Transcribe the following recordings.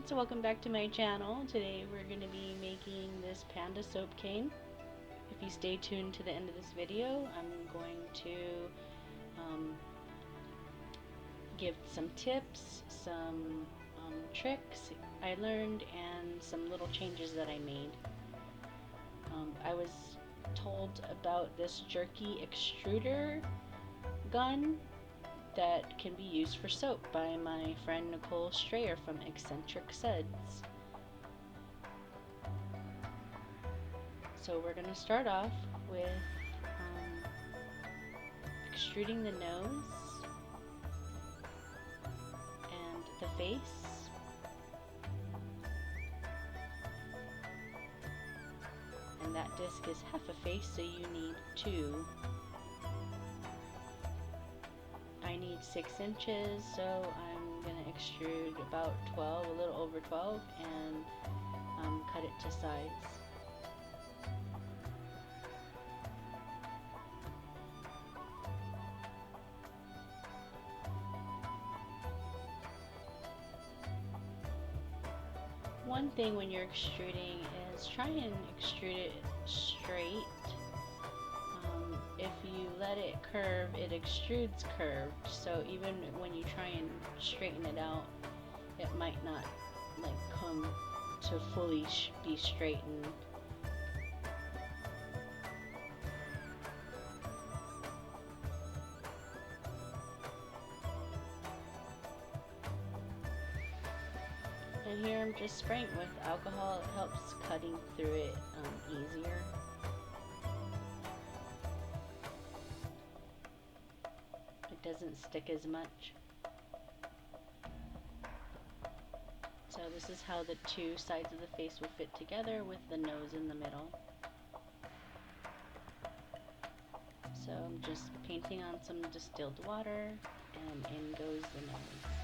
So welcome back to my channel. Today we're going to be making this Panda soap cane. If you stay tuned to the end of this video, I'm going to give some tips, some tricks I learned, and some little changes that I made. I was told about this jerky extruder gun that can be used for soap by my friend Nicole Strayer from Eccentric Suds. So we're going to start off with extruding the nose and the face. And that disc is half a face, so you need two. I need 6 inches, so I'm going to extrude about 12, a little over 12, and cut it to size. One thing when you're extruding is try and extrude it straight. If you let it curve, it extrudes curved, so even when you try and straighten it out, it might not come to fully be straightened. And here I'm just spraying with alcohol. It helps cutting through it easier. It doesn't stick as much. So this is how the two sides of the face will fit together with the nose in the middle. So I'm just painting on some distilled water, and in goes the nose.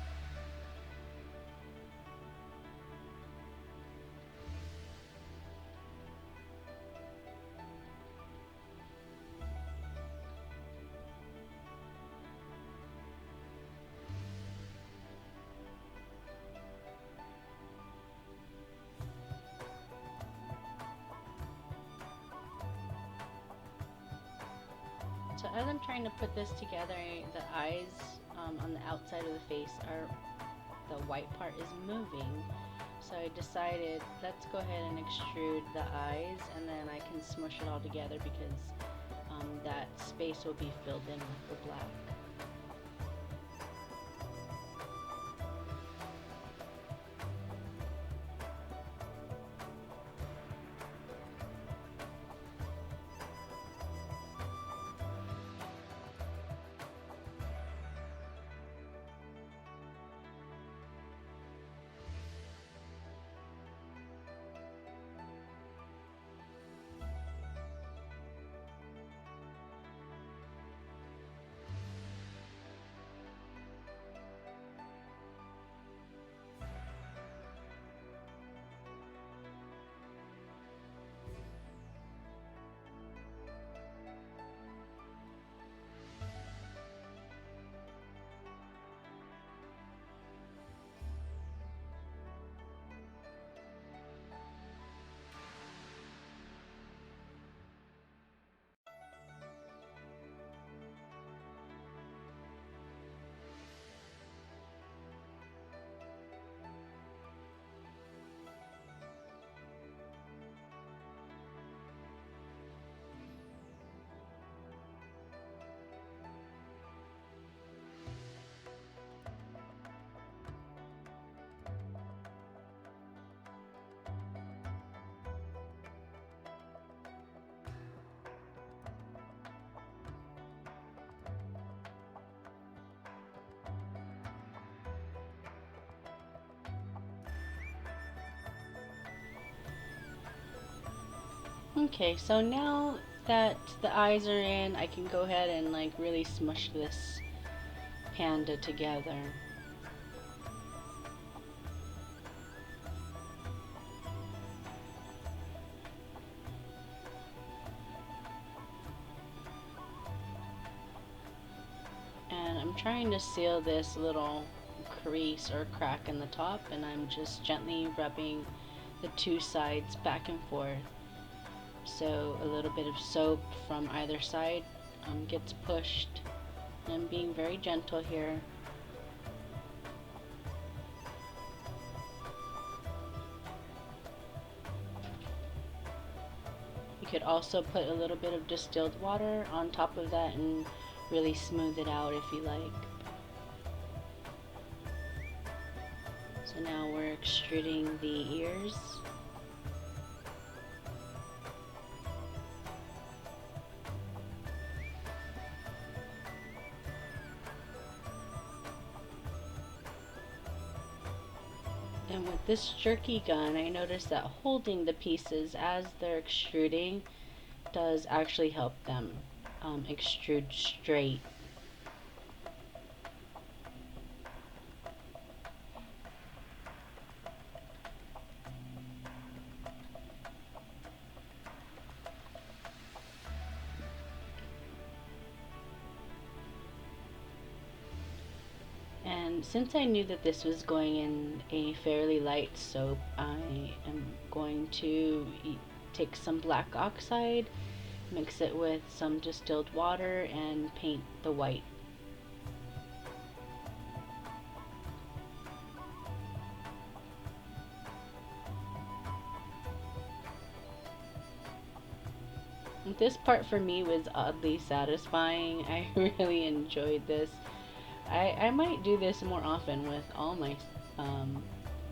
So as I'm trying to put this together, the eyes on the outside of the face the white part is moving. So I decided, let's go ahead and extrude the eyes, and then I can smush it all together because that space will be filled in with the black. Okay, so now that the eyes are in, I can go ahead and really smush this panda together. And I'm trying to seal this little crease or crack in the top, and I'm just gently rubbing the two sides back and forth. So a little bit of soap from either side gets pushed. I'm being very gentle here. You could also put a little bit of distilled water on top of that and really smooth it out if you like. So now we're extruding the ears. And with this jerky gun, I noticed that holding the pieces as they're extruding does actually help them extrude straight. And since I knew that this was going in a fairly light soap, I am going to take some black oxide, mix it with some distilled water, and paint the white. This part for me was oddly satisfying. I really enjoyed this. I might do this more often with all my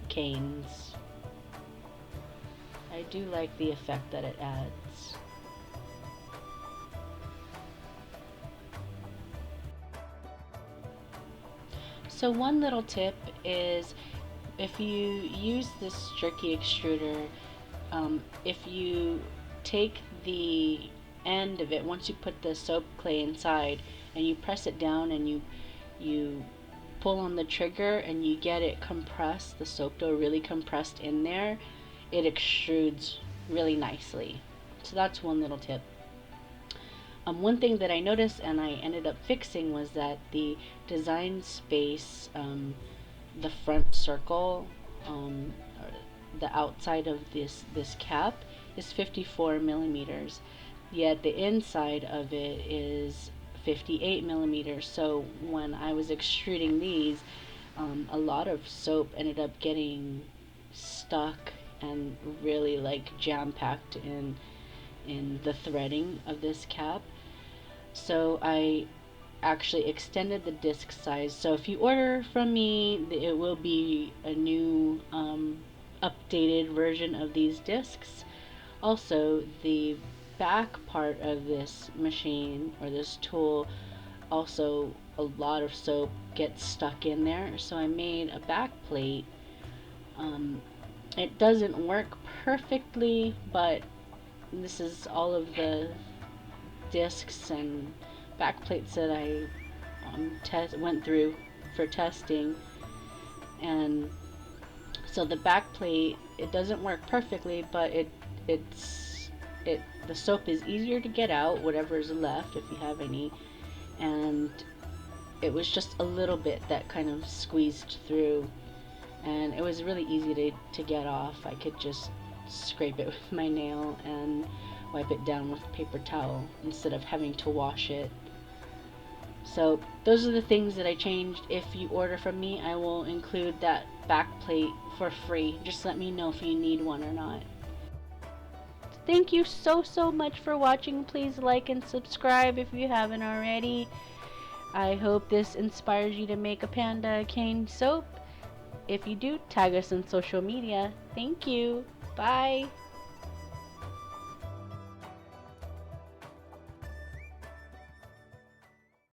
canes. I do like the effect that it adds. So one little tip is, if you use this jerky extruder, if you take the end of it, once you put the soap clay inside, and you press it down and you pull on the trigger and you get it compressed, the soap dough really compressed in there, it extrudes really nicely. So that's one little tip. One thing that I noticed and I ended up fixing was that the design space, the front circle, the outside of this cap is 54 millimeters, yet the inside of it is 58 millimeters. So when I was extruding these, a lot of soap ended up getting stuck and really like jam-packed in the threading of this cap. So I actually extended the disc size. So if you order from me, it will be a new updated version of these discs. Also, the back part of this machine or this tool, also a lot of soap gets stuck in there, so I made a back plate. It doesn't work perfectly, but this is all of the discs and back plates that I went through for testing. And so the back plate, it doesn't work perfectly, but the soap is easier to get out, whatever is left, if you have any, and it was just a little bit that kind of squeezed through, and it was really easy to get off. I could just scrape it with my nail and wipe it down with a paper towel instead of having to wash it. So those are the things that I changed. If you order from me, I will include that back plate for free. Just let me know if you need one or not. Thank you so much for watching. Please like and subscribe if you haven't already. I hope this inspires you to make a Panda cane soap. If you do, tag us on social media. Thank you. Bye.